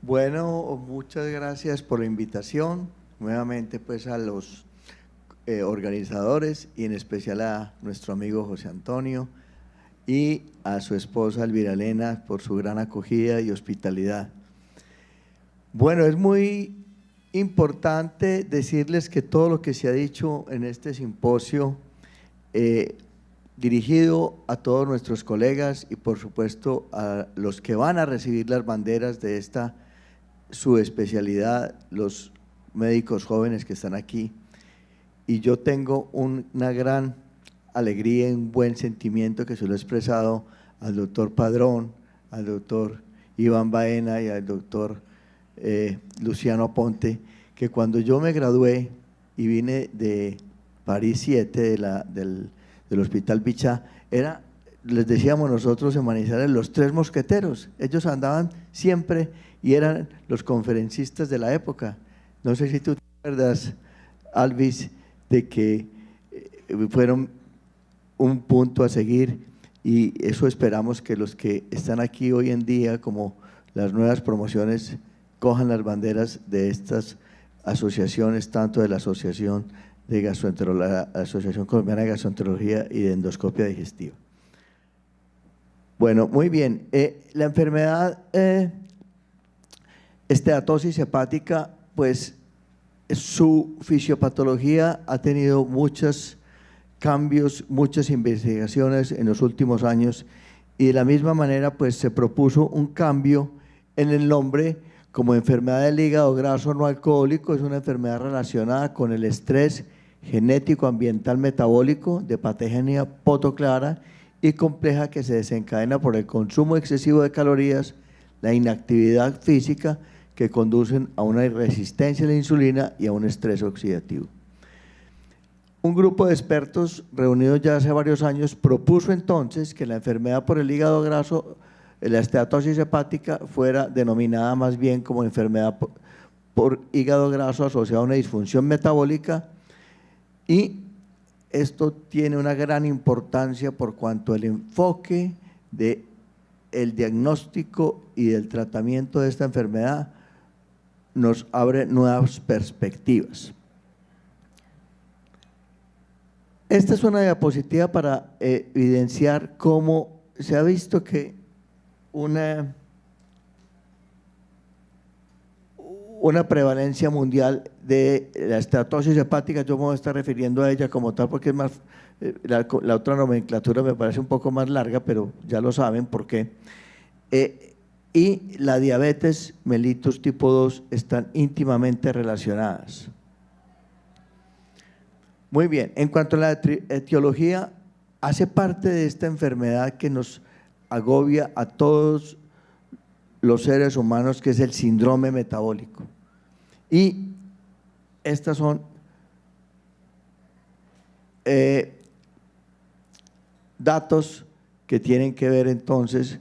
Bueno, muchas gracias por la invitación, nuevamente pues a los organizadores y en especial a nuestro amigo José Antonio y a su esposa Elvira Elena por su gran acogida y hospitalidad. Bueno, es muy importante decirles que todo lo que se ha dicho en este simposio eh, dirigido a todos nuestros colegas y por supuesto a los que van a recibir las banderas de esta su especialidad, los médicos jóvenes que están aquí, y yo tengo una gran alegría y un buen sentimiento que se lo he expresado al doctor Padrón, al doctor Iván Baena y al doctor Luciano Ponte, que cuando yo me gradué y vine de París 7 del Hospital Bichat, les decíamos nosotros en Manizales, los tres mosqueteros. Ellos andaban siempre y eran los conferencistas de la época. No sé si tú te acuerdas, Alvis, de que fueron un punto a seguir, y eso esperamos que los que están aquí hoy en día, como las nuevas promociones, cojan las banderas de estas asociaciones, tanto de la Asociación de Gastroenterología, la Asociación Colombiana de Gastroenterología y de Endoscopia Digestiva. Bueno, muy bien. La enfermedad esteatosis hepática, pues su fisiopatología ha tenido muchos cambios, muchas investigaciones en los últimos años, y de la misma manera pues se propuso un cambio en el nombre como enfermedad del hígado graso no alcohólico. Es una enfermedad relacionada con el estrés genético, ambiental, metabólico, de patogenia potoclara y compleja, que se desencadena por el consumo excesivo de calorías, la inactividad física, que conducen a una resistencia a la insulina y a un estrés oxidativo. Un grupo de expertos reunidos ya hace varios años propuso entonces que la enfermedad por el hígado graso, la esteatosis hepática, fuera denominada más bien como enfermedad por hígado graso asociada a una disfunción metabólica, y esto tiene una gran importancia por cuanto el enfoque del diagnóstico y del tratamiento de esta enfermedad nos abre nuevas perspectivas. Esta es una diapositiva para evidenciar cómo se ha visto que una prevalencia mundial de la esteatosis hepática. Yo me voy a estar refiriendo a ella como tal porque es más, la otra nomenclatura me parece un poco más larga, pero ya lo saben por qué. Y la diabetes mellitus tipo 2 están íntimamente relacionadas. Muy bien, en cuanto a la etiología, hace parte de esta enfermedad que nos agobia a todos los seres humanos, que es el síndrome metabólico. Y estas son datos que tienen que ver entonces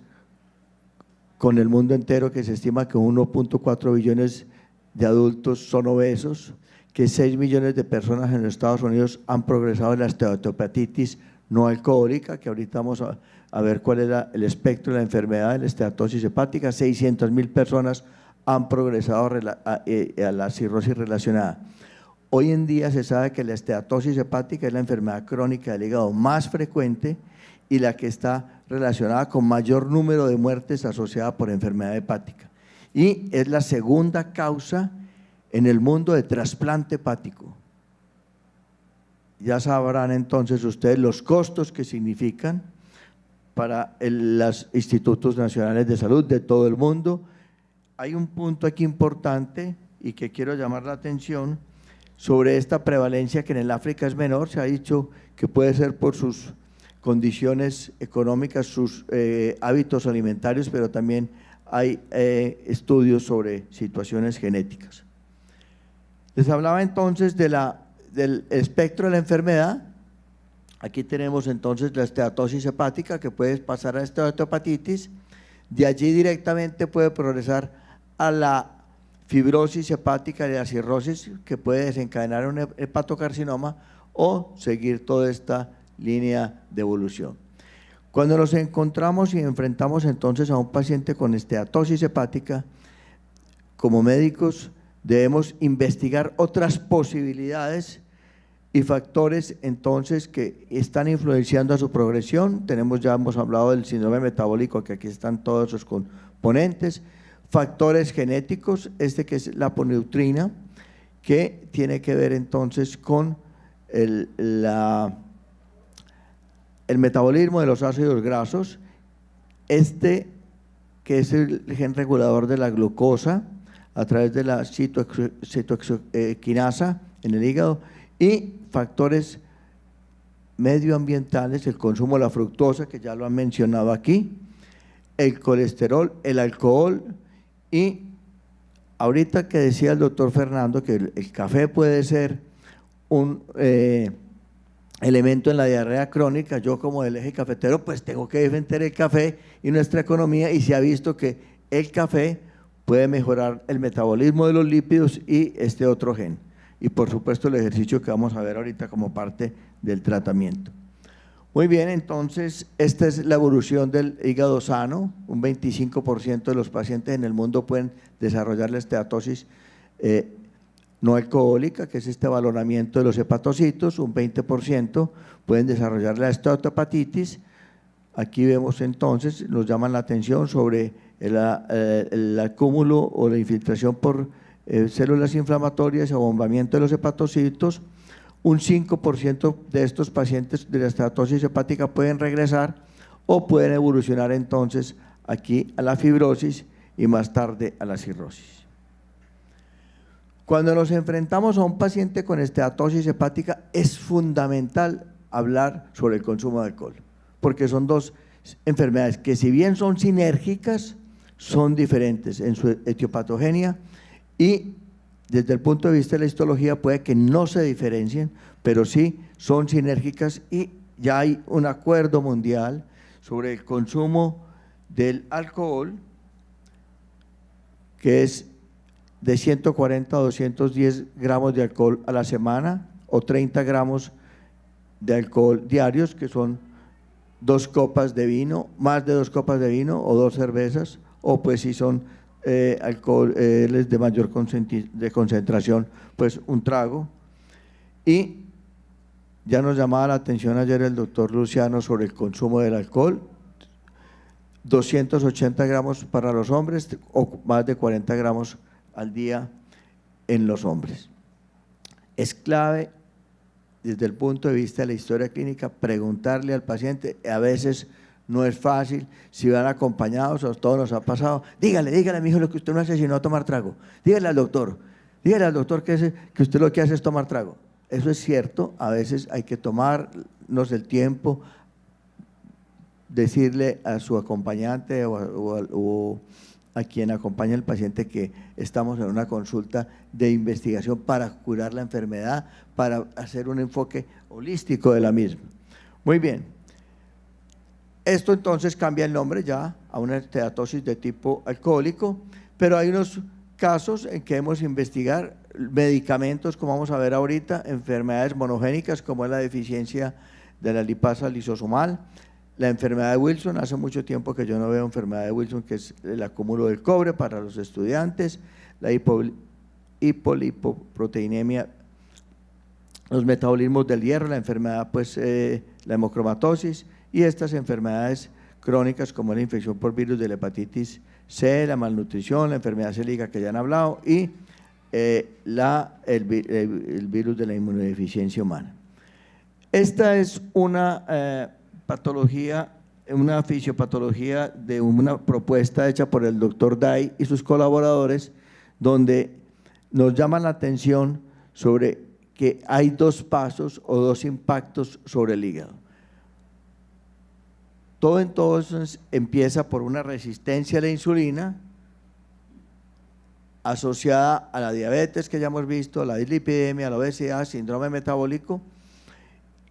con el mundo entero, que se estima que 1.4 billones de adultos son obesos, que 6 millones de personas en los Estados Unidos han progresado en la esteatohepatitis no alcohólica, que ahorita vamos a ver cuál es el espectro de la enfermedad de la esteatosis hepática. 600.000 personas han progresado a la cirrosis relacionada. Hoy en día se sabe que la esteatosis hepática es la enfermedad crónica del hígado más frecuente y la que está relacionada con mayor número de muertes asociada por enfermedad hepática, y es la segunda causa en el mundo de trasplante hepático. Ya sabrán entonces ustedes los costos que significan para los institutos nacionales de salud de todo el mundo. Hay un punto aquí importante y que quiero llamar la atención sobre esta prevalencia, que en el África es menor. Se ha dicho que puede ser por sus condiciones económicas, sus hábitos alimentarios, pero también hay estudios sobre situaciones genéticas. Les hablaba entonces del espectro de la enfermedad. Aquí tenemos entonces la esteatosis hepática, que puede pasar a esteatohepatitis, de allí directamente puede progresar a la fibrosis hepática y la cirrosis, que puede desencadenar un hepatocarcinoma o seguir toda esta línea de evolución. Cuando nos encontramos y enfrentamos entonces a un paciente con esteatosis hepática, como médicos debemos investigar otras posibilidades y factores entonces que están influenciando a su progresión. Ya hemos hablado del síndrome metabólico, que aquí están todos sus componentes, factores genéticos, que es la aponeutrina, que tiene que ver entonces con el metabolismo de los ácidos grasos, que es el gen regulador de la glucosa a través de la citoexoquinasa en el hígado, y factores medioambientales, el consumo de la fructosa, que ya lo han mencionado aquí, el colesterol, el alcohol, y ahorita que decía el doctor Fernando que el café puede ser un elemento en la diarrea crónica, yo como del eje cafetero pues tengo que defender el café y nuestra economía, y se ha visto que el café puede mejorar el metabolismo de los lípidos y este otro gen, y por supuesto el ejercicio que vamos a ver ahorita como parte del tratamiento. Muy bien, entonces esta es la evolución del hígado sano. Un 25% de los pacientes en el mundo pueden desarrollar la esteatosis no alcohólica, que es este valoramiento de los hepatocitos. Un 20% pueden desarrollar la esteatohepatitis. Aquí vemos entonces, nos llaman la atención sobre el acúmulo o la infiltración por células inflamatorias o abombamiento de los hepatocitos. Un 5% de estos pacientes de la esteatosis hepática pueden regresar o pueden evolucionar entonces aquí a la fibrosis y más tarde a la cirrosis. Cuando nos enfrentamos a un paciente con esteatosis hepática es fundamental hablar sobre el consumo de alcohol, porque son dos enfermedades que, si bien son sinérgicas, son diferentes en su etiopatogenia, y desde el punto de vista de la histología puede que no se diferencien, pero sí son sinérgicas, y ya hay un acuerdo mundial sobre el consumo del alcohol, que es de 140 a 210 gramos de alcohol a la semana, o 30 gramos de alcohol diarios, que son 2 copas de vino, más de 2 copas de vino o 2 cervezas, o pues si son alcoholes de mayor concentración, pues un trago. Y ya nos llamaba la atención ayer el doctor Luciano sobre el consumo del alcohol: 280 gramos para los hombres o más de 40 gramos al día en los hombres. Es clave desde el punto de vista de la historia clínica preguntarle al paciente. A veces no es fácil, si van acompañados, a todos nos ha pasado: dígale, mi hijo, lo que usted no hace sino tomar trago. Dígale al doctor que usted lo que hace es tomar trago. Eso es cierto, a veces hay que tomarnos el tiempo, decirle a su acompañante o a quien acompaña al paciente que estamos en una consulta de investigación para curar la enfermedad, para hacer un enfoque holístico de la misma. Muy bien. Esto entonces cambia el nombre ya a una esteatosis de tipo alcohólico, pero hay unos casos en que debemos investigar medicamentos, como vamos a ver ahorita, enfermedades monogénicas como es la deficiencia de la lipasa lisosomal, la enfermedad de Wilson. Hace mucho tiempo que yo no veo enfermedad de Wilson, que es el acúmulo del cobre para los estudiantes, la hipolipoproteinemia, los metabolismos del hierro, la enfermedad la hemocromatosis, y estas enfermedades crónicas como la infección por virus de la hepatitis C, la malnutrición, la enfermedad celíaca que ya han hablado, y el virus de la inmunodeficiencia humana. Esta es una patología, una fisiopatología de una propuesta hecha por el doctor Day y sus colaboradores, donde nos llaman la atención sobre que hay 2 pasos o 2 impactos sobre el hígado. Todo entonces empieza por una resistencia a la insulina asociada a la diabetes que ya hemos visto, a la dislipidemia, a la obesidad, síndrome metabólico,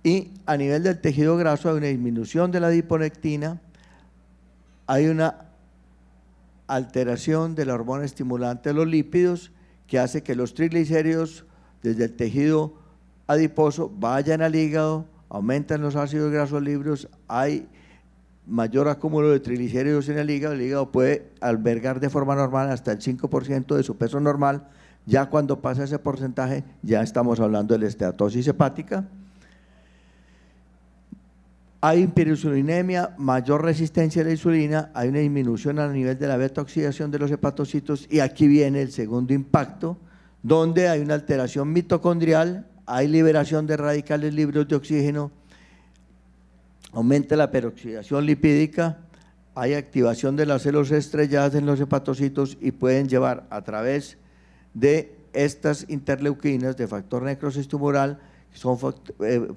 y a nivel del tejido graso hay una disminución de la adiponectina, hay una alteración de la hormona estimulante de los lípidos que hace que los triglicéridos desde el tejido adiposo vayan al hígado, aumentan los ácidos grasos libres, hay mayor acúmulo de triglicéridos en el hígado puede albergar de forma normal hasta el 5% de su peso normal. Ya cuando pasa ese porcentaje, ya estamos hablando de la esteatosis hepática. Hay hiperinsulinemia, mayor resistencia a la insulina, hay una disminución a nivel de la beta-oxidación de los hepatocitos, y aquí viene el segundo impacto, donde hay una alteración mitocondrial, hay liberación de radicales libres de oxígeno, aumenta la peroxidación lipídica, hay activación de las células estrelladas en los hepatocitos y pueden llevar a través de estas interleuquinas de factor necrosis tumoral, que son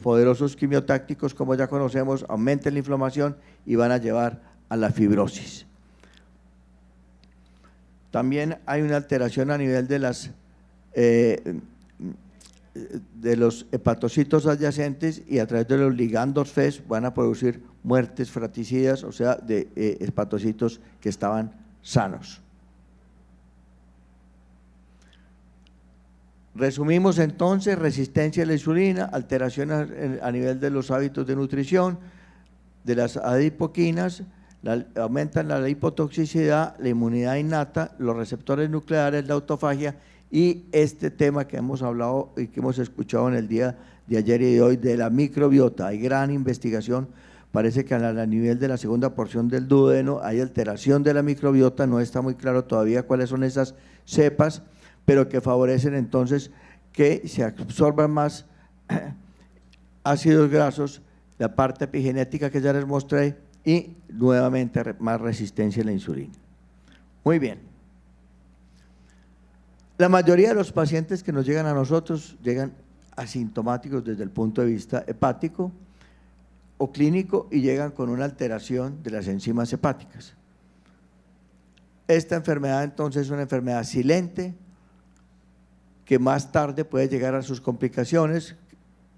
poderosos quimiotácticos, como ya conocemos, aumentan la inflamación y van a llevar a la fibrosis. También hay una alteración a nivel de los hepatocitos adyacentes, y a través de los ligandos FES van a producir muertes fratricidas, o sea, de hepatocitos que estaban sanos. Resumimos entonces: resistencia a la insulina, alteración a nivel de los hábitos de nutrición, de las adipoquinas, aumentan la lipotoxicidad, la inmunidad innata, los receptores nucleares, la autofagia, y este tema que hemos hablado y que hemos escuchado en el día de ayer y de hoy de la microbiota. Hay gran investigación, parece que a nivel de la segunda porción del duodeno hay alteración de la microbiota, no está muy claro todavía cuáles son esas cepas, pero que favorecen entonces que se absorban más ácidos grasos, la parte epigenética que ya les mostré, y nuevamente más resistencia a la insulina. Muy bien. La mayoría de los pacientes que nos llegan a nosotros llegan asintomáticos desde el punto de vista hepático o clínico y llegan con una alteración de las enzimas hepáticas. Esta enfermedad entonces es una enfermedad silente que más tarde puede llegar a sus complicaciones,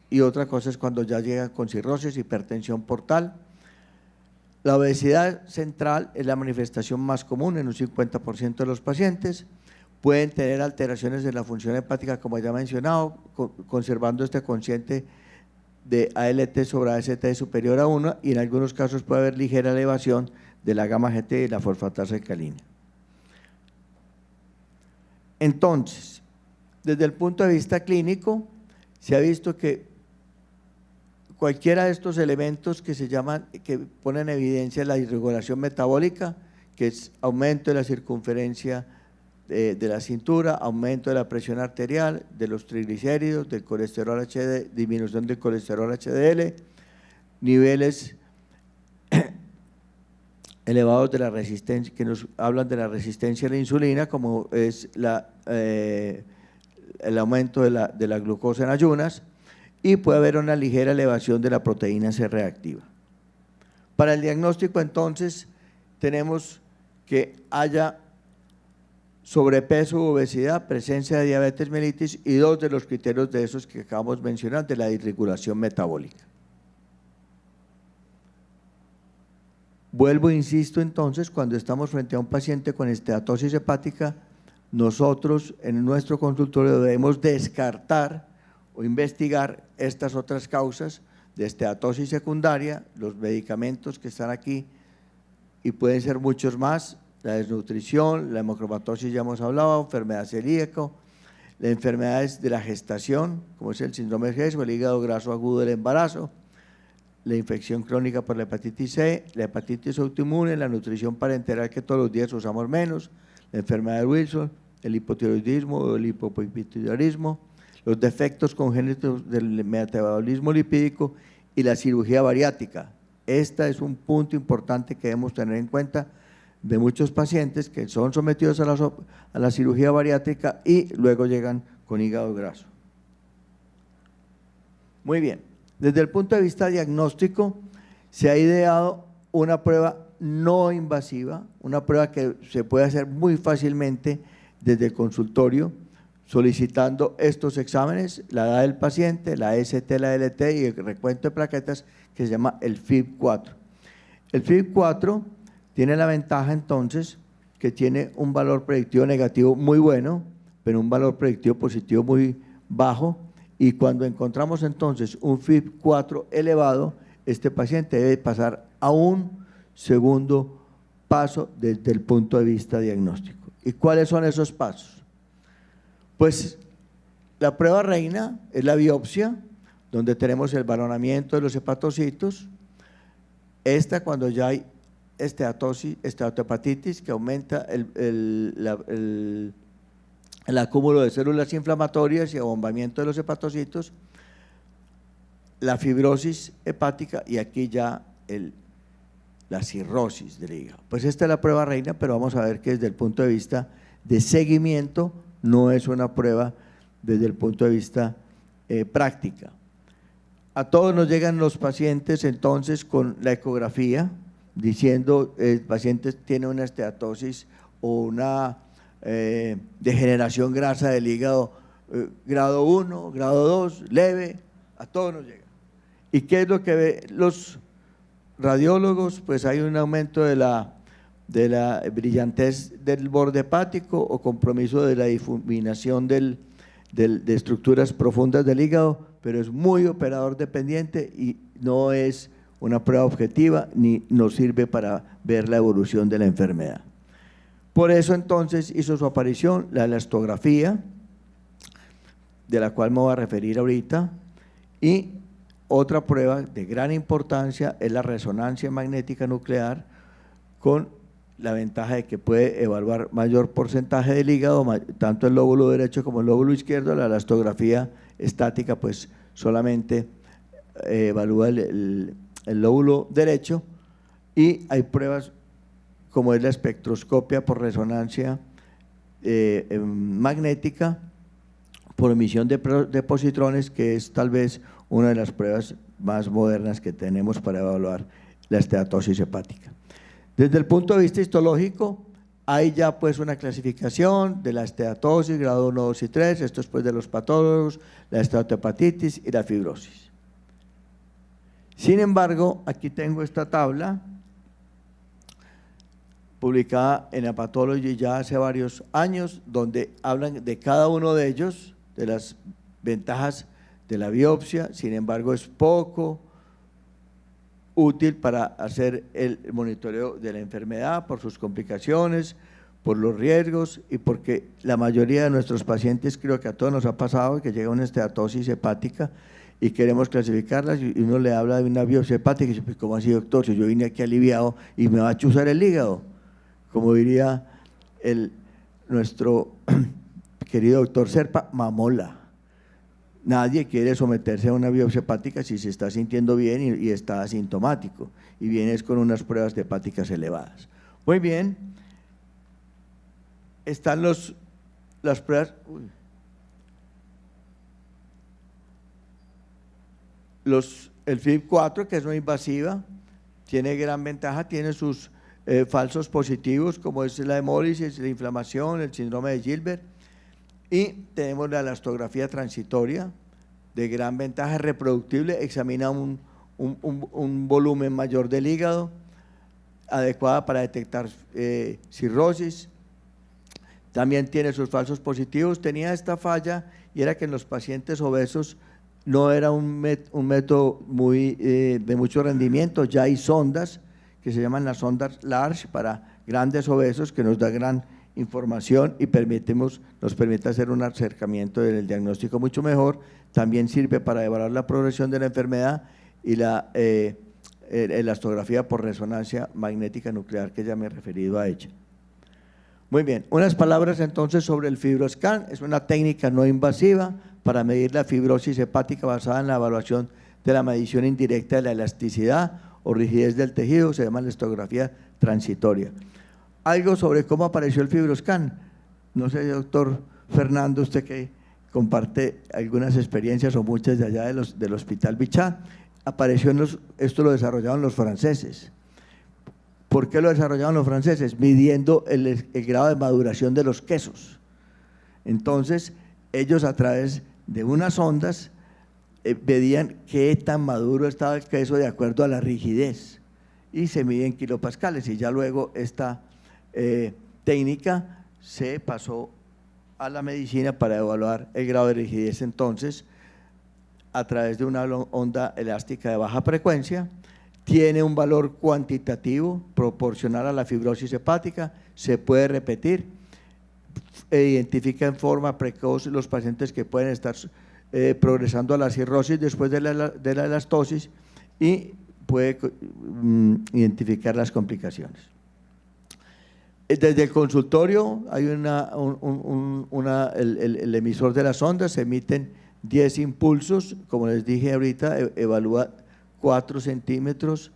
y otra cosa es cuando ya llega con cirrosis, hipertensión portal. La obesidad central es la manifestación más común en un 50% de los pacientes. Pueden tener alteraciones en la función hepática, como ya he mencionado, conservando este cociente de ALT sobre AST superior a 1, y en algunos casos puede haber ligera elevación de la gamma GT y la fosfatasa alcalina. Entonces, desde el punto de vista clínico, se ha visto que cualquiera de estos elementos que ponen en evidencia la irregulación metabólica, que es aumento de la circunferencia de la cintura, aumento de la presión arterial, de los triglicéridos, del colesterol HDL, disminución del colesterol HDL, niveles elevados de la resistencia, que nos hablan de la resistencia a la insulina, como es el aumento de la glucosa en ayunas, y puede haber una ligera elevación de la proteína C reactiva. Para el diagnóstico, entonces, tenemos que haya sobrepeso u obesidad, presencia de diabetes mellitus, y dos de los criterios de esos que acabamos de mencionar, de la disregulación metabólica. Vuelvo e insisto entonces, cuando estamos frente a un paciente con esteatosis hepática, nosotros en nuestro consultorio debemos descartar o investigar estas otras causas de esteatosis secundaria, los medicamentos que están aquí, y pueden ser muchos más: la desnutrición, la hemocromatosis, ya hemos hablado, enfermedad celíaca, las enfermedades de la gestación, como es el síndrome de Hess o el hígado graso agudo del embarazo, la infección crónica por la hepatitis C, la hepatitis autoinmune, la nutrición parenteral que todos los días usamos menos, la enfermedad de Wilson, el hipotiroidismo o el hipohipotitiroidismo, los defectos congénitos del metabolismo lipídico y la cirugía bariátrica. Este es un punto importante que debemos tener en cuenta de muchos pacientes que son sometidos a la cirugía bariátrica y luego llegan con hígado graso. Muy bien, desde el punto de vista diagnóstico se ha ideado una prueba no invasiva, una prueba que se puede hacer muy fácilmente desde el consultorio, solicitando estos exámenes: la edad del paciente, la ST, la LT y el recuento de plaquetas, que se llama el FIB4. El FIB4 tiene la ventaja entonces que tiene un valor predictivo negativo muy bueno, pero un valor predictivo positivo muy bajo, y cuando encontramos entonces un FIB4 elevado, este paciente debe pasar a un segundo paso desde el punto de vista diagnóstico. ¿Y cuáles son esos pasos? Pues la prueba reina es la biopsia, donde tenemos el balonamiento de los hepatocitos. Esta, cuando ya hay esteatohepatitis, que aumenta el acúmulo de células inflamatorias y abombamiento de los hepatocitos, la fibrosis hepática y aquí ya la cirrosis del hígado. Pues esta es la prueba reina, pero vamos a ver que desde el punto de vista de seguimiento no es una prueba desde el punto de vista práctica. A todos nos llegan los pacientes entonces con la ecografía diciendo el paciente tiene una esteatosis o una degeneración grasa del hígado grado 1, grado 2, leve, a todos nos llega. ¿Y qué es lo que ve los radiólogos? Pues hay un aumento de la brillantez del borde hepático o compromiso de la difuminación de estructuras profundas del hígado, pero es muy operador dependiente y no es una prueba objetiva ni nos sirve para ver la evolución de la enfermedad. Por eso entonces hizo su aparición la elastografía, de la cual me voy a referir ahorita, y otra prueba de gran importancia es la resonancia magnética nuclear, con la ventaja de que puede evaluar mayor porcentaje del hígado, tanto el lóbulo derecho como el lóbulo izquierdo. La elastografía estática pues solamente evalúa el lóbulo derecho, y hay pruebas como es la espectroscopia por resonancia magnética por emisión de positrones, que es tal vez una de las pruebas más modernas que tenemos para evaluar la esteatosis hepática. Desde el punto de vista histológico, hay ya pues una clasificación de la esteatosis, grado 1, 2 y 3, esto es pues de los patólogos, la esteatohepatitis y la fibrosis. Sin embargo, aquí tengo esta tabla publicada en Hepatology ya hace varios años, donde hablan de cada uno de ellos, de las ventajas de la biopsia. Sin embargo, es poco útil para hacer el monitoreo de la enfermedad por sus complicaciones, por los riesgos y porque la mayoría de nuestros pacientes, creo que a todos nos ha pasado que llega una esteatosis hepática y queremos clasificarlas y uno le habla de una biopsia hepática y dice, pues ¿cómo así, doctor? Si yo vine aquí aliviado y me va a chuzar el hígado, como diría nuestro querido doctor Serpa, mamola. Nadie quiere someterse a una biopsia hepática si se está sintiendo bien y está asintomático y vienes con unas pruebas de hepáticas elevadas. Muy bien, están las pruebas. El FIB4, que es no invasiva, tiene gran ventaja, tiene sus falsos positivos, como es la hemólisis, la inflamación, el síndrome de Gilbert, y tenemos la elastografía transitoria, de gran ventaja, reproductible, examina un volumen mayor del hígado, adecuada para detectar cirrosis. También tiene sus falsos positivos. Tenía esta falla y era que en los pacientes obesos no era un método de mucho rendimiento. Ya hay sondas que se llaman las sondas LARGE para grandes obesos, que nos da gran información y nos permite hacer un acercamiento del diagnóstico mucho mejor. También sirve para evaluar la progresión de la enfermedad y la elastografía por resonancia magnética nuclear, que ya me he referido a ella. Muy bien, unas palabras entonces sobre el FibroScan. Es una técnica no invasiva para medir la fibrosis hepática basada en la evaluación de la medición indirecta de la elasticidad o rigidez del tejido, se llama elastografía transitoria. Algo sobre cómo apareció el FibroScan. No sé, doctor Fernando, usted que comparte algunas experiencias o muchas de allá del Hospital Bichat, apareció esto lo desarrollaron los franceses. ¿Por qué lo desarrollaron los franceses? Midiendo el grado de maduración de los quesos. Entonces, ellos a través de unas ondas medían qué tan maduro estaba el queso de acuerdo a la rigidez y se mide en kilopascales, y ya luego esta técnica se pasó a la medicina para evaluar el grado de rigidez. Entonces, a través de una onda elástica de baja frecuencia, tiene un valor cuantitativo proporcional a la fibrosis hepática, se puede repetir, identifica en forma precoz los pacientes que pueden estar progresando a la cirrosis después de la elastosis y puede identificar las complicaciones. Desde el consultorio hay el emisor de las ondas, se emiten 10 impulsos, como les dije ahorita, evalúa 4 centímetros.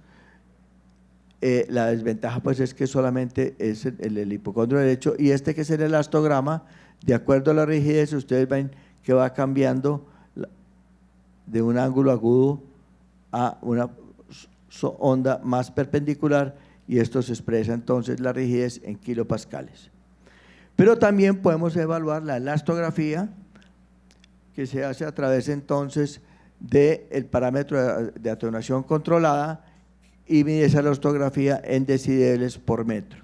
La desventaja pues es que solamente es el hipocondrio derecho, y que es el elastograma, de acuerdo a la rigidez, ustedes ven que va cambiando de un ángulo agudo a una onda más perpendicular, y esto se expresa entonces la rigidez en kilopascales. Pero también podemos evaluar la elastografía, que se hace a través entonces del parámetro de atenuación controlada, y mide esa elastografía en decibeles por metro.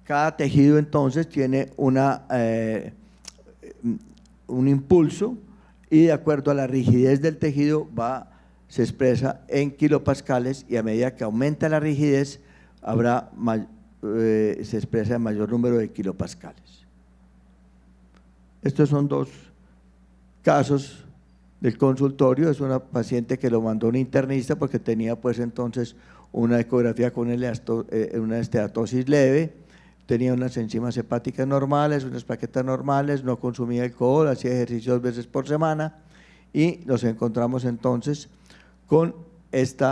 Cada tejido entonces tiene un impulso, y de acuerdo a la rigidez del tejido se expresa en kilopascales, y a medida que aumenta la rigidez se expresa en mayor número de kilopascales. Estos son 2 casos del consultorio. Es una paciente que lo mandó un internista porque tenía pues entonces una ecografía con una esteatosis leve, tenía unas enzimas hepáticas normales, unas plaquetas normales, no consumía alcohol, hacía ejercicio 2 veces por semana, y nos encontramos entonces con este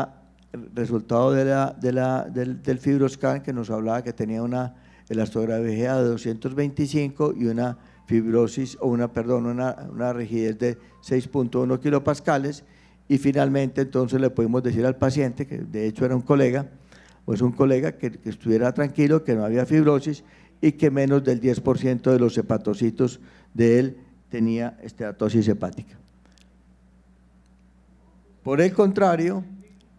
resultado del FibroScan, que nos hablaba que tenía una elastografía de 225 y una fibrosis, una rigidez de 6.1 kilopascales, y finalmente entonces le pudimos decir al paciente, que de hecho era un colega, que estuviera tranquilo, que no había fibrosis y que menos del 10% de los hepatocitos de él tenía esteatosis hepática. Por el contrario,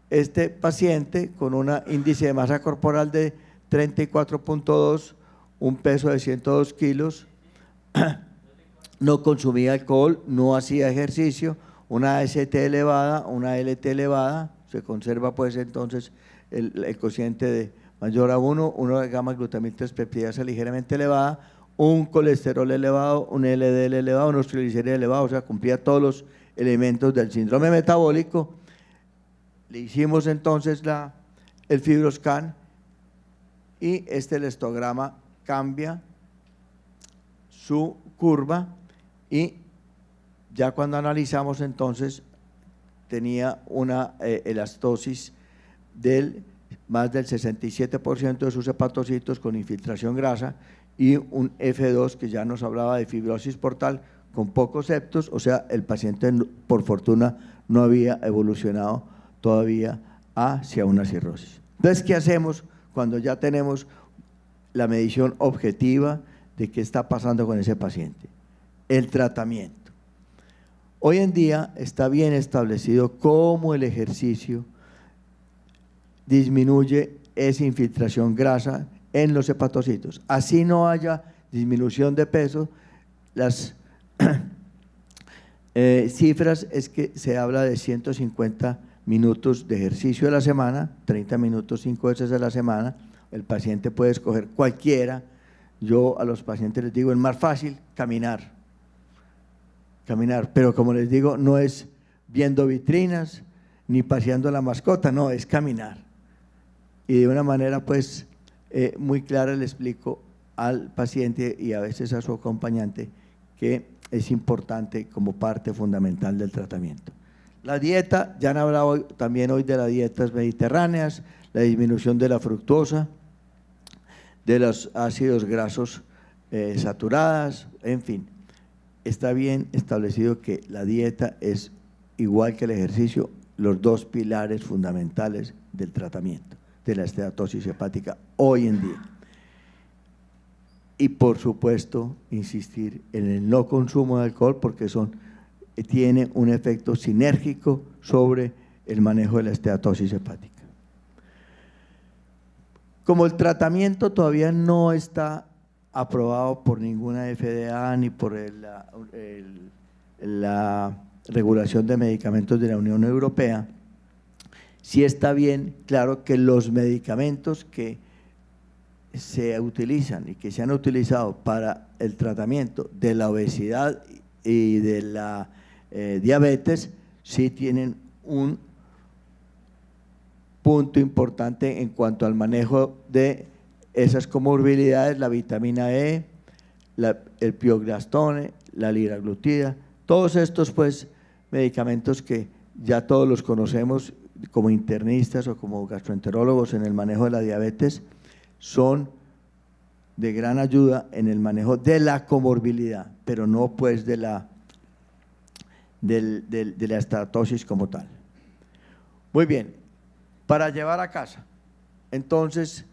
este paciente con un índice de masa corporal de 34.2, un peso de 102 kilos, no consumía alcohol, no hacía ejercicio, una AST elevada, una LT elevada, se conserva pues entonces el cociente de mayor a 1, una gamma-glutamil trispeptidasa ligeramente elevada, un colesterol elevado, un LDL elevado, unos triglicéridos elevados, o sea, cumplía todos los elementos del síndrome metabólico. Le hicimos entonces el FibroScan, y este elastograma cambia su curva, y ya cuando analizamos entonces tenía una elastosis más del 67% de sus hepatocitos con infiltración grasa, y un F2 que ya nos hablaba de fibrosis portal con pocos septos, o sea, el paciente por fortuna no había evolucionado todavía hacia una cirrosis. Entonces, ¿qué hacemos cuando ya tenemos la medición objetiva de qué está pasando con ese paciente? El tratamiento. Hoy en día está bien establecido cómo el ejercicio disminuye esa infiltración grasa en los hepatocitos. Así no haya disminución de peso, las cifras es que se habla de 150 minutos de ejercicio a la semana, 30 minutos 5 veces a la semana. El paciente puede escoger cualquiera. Yo a los pacientes les digo, el más fácil, caminar, pero como les digo, no es viendo vitrinas ni paseando a la mascota, no, es caminar. Y de una manera pues muy clara le explico al paciente y a veces a su acompañante que es importante como parte fundamental del tratamiento. La dieta, ya han hablado también hoy de las dietas mediterráneas, la disminución de la fructosa, de los ácidos grasos saturadas, en fin, está bien establecido que la dieta es igual que el ejercicio, los 2 pilares fundamentales del tratamiento de la esteatosis hepática hoy en día. Y por supuesto, insistir en el no consumo de alcohol, porque tiene un efecto sinérgico sobre el manejo de la esteatosis hepática. Como el tratamiento todavía no está aprobado por ninguna FDA ni por la regulación de medicamentos de la Unión Europea, sí está bien claro que los medicamentos que se utilizan y que se han utilizado para el tratamiento de la obesidad y de la diabetes sí tienen un punto importante en cuanto al manejo de esas comorbilidades, la vitamina E, el pioglastone, la liraglutida, todos estos pues medicamentos que ya todos los conocemos como internistas o como gastroenterólogos en el manejo de la diabetes, son de gran ayuda en el manejo de la comorbilidad, pero no pues de la esteatosis como tal. Muy bien, para llevar a casa, entonces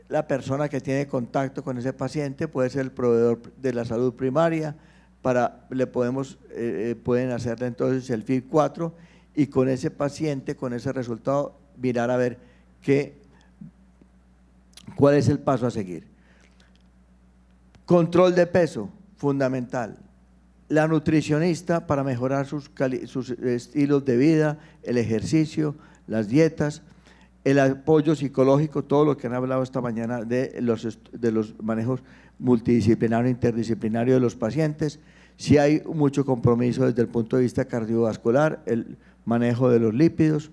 la persona que tiene contacto con ese paciente puede ser el proveedor de la salud primaria, pueden hacerle entonces el FIB-4 y con ese paciente, con ese resultado, mirar a ver cuál es el paso a seguir. Control de peso, fundamental. La nutricionista para mejorar sus estilos de vida, el ejercicio, las dietas, el apoyo psicológico, todo lo que han hablado esta mañana de los manejos multidisciplinario e interdisciplinario de los pacientes. Si hay mucho compromiso desde el punto de vista cardiovascular, el manejo de los lípidos,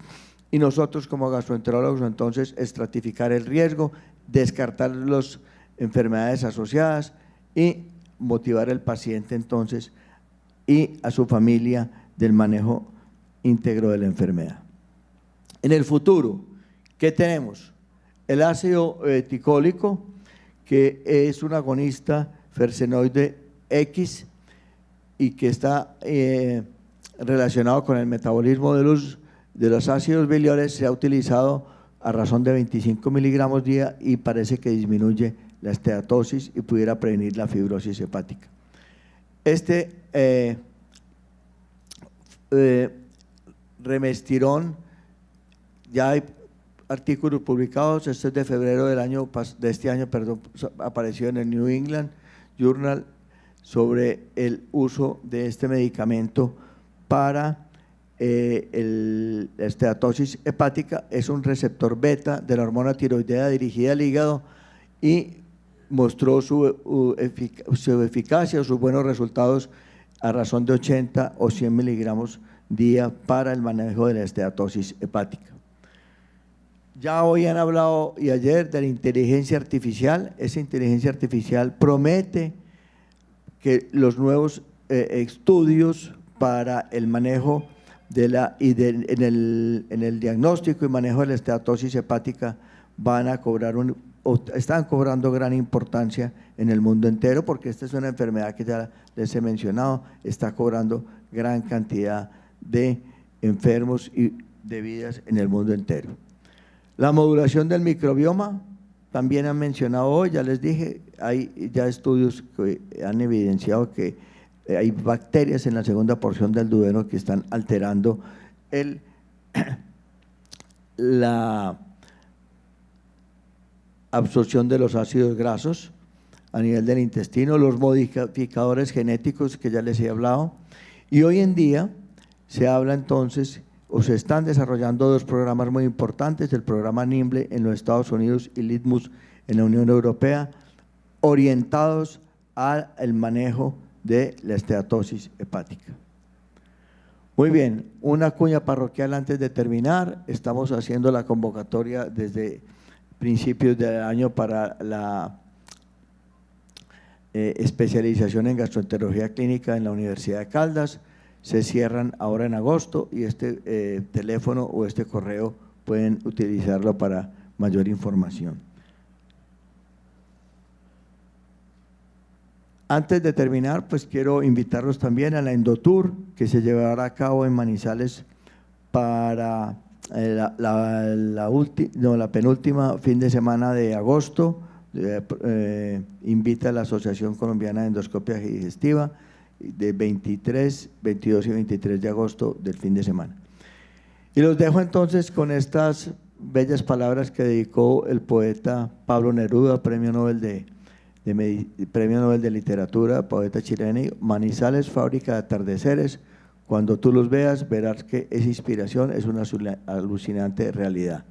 y nosotros como gastroenterólogos entonces estratificar el riesgo, descartar las enfermedades asociadas y motivar al paciente entonces y a su familia del manejo íntegro de la enfermedad. En el futuro, ¿qué tenemos? El ácido ticólico, que es un agonista fersenoide X y que está relacionado con el metabolismo de los ácidos biliares, se ha utilizado a razón de 25 miligramos día y parece que disminuye la esteatosis y pudiera prevenir la fibrosis hepática. Remestirón, ya hay artículos publicados, este es de febrero de este año, apareció en el New England Journal sobre el uso de este medicamento para la esteatosis hepática. Es un receptor beta de la hormona tiroidea dirigida al hígado y mostró su eficacia o sus buenos resultados a razón de 80 o 100 miligramos día para el manejo de la esteatosis hepática. Ya hoy han hablado y ayer de la inteligencia artificial. Esa inteligencia artificial promete que los nuevos estudios para el manejo en el diagnóstico y manejo de la esteatosis hepática van a cobrar están cobrando gran importancia en el mundo entero, porque esta es una enfermedad que ya les he mencionado, está cobrando gran cantidad de enfermos y de vidas en el mundo entero. La modulación del microbioma, también han mencionado hoy, ya les dije, hay ya estudios que han evidenciado que hay bacterias en la segunda porción del duodeno que están alterando la absorción de los ácidos grasos a nivel del intestino, los modificadores genéticos que ya les he hablado, y hoy en día se habla entonces o se están desarrollando dos programas muy importantes, el programa NIMBLE en los Estados Unidos y LITMUS en la Unión Europea, orientados al manejo de la esteatosis hepática. Muy bien, una cuña parroquial antes de terminar. Estamos haciendo la convocatoria desde principios del año para la especialización en gastroenterología clínica en la Universidad de Caldas. Se cierran ahora en agosto y este teléfono o este correo pueden utilizarlo para mayor información. Antes de terminar, pues quiero invitarlos también a la Endotour que se llevará a cabo en Manizales para la penúltima fin de semana de agosto. Invita a la Asociación Colombiana de Endoscopia Digestiva de 22 y 23 de agosto del fin de semana. Y los dejo entonces con estas bellas palabras que dedicó el poeta Pablo Neruda, Premio Nobel de Premio Nobel de Literatura, poeta chileno. Manizales, fábrica de atardeceres. Cuando tú los veas, verás que esa inspiración es una alucinante realidad.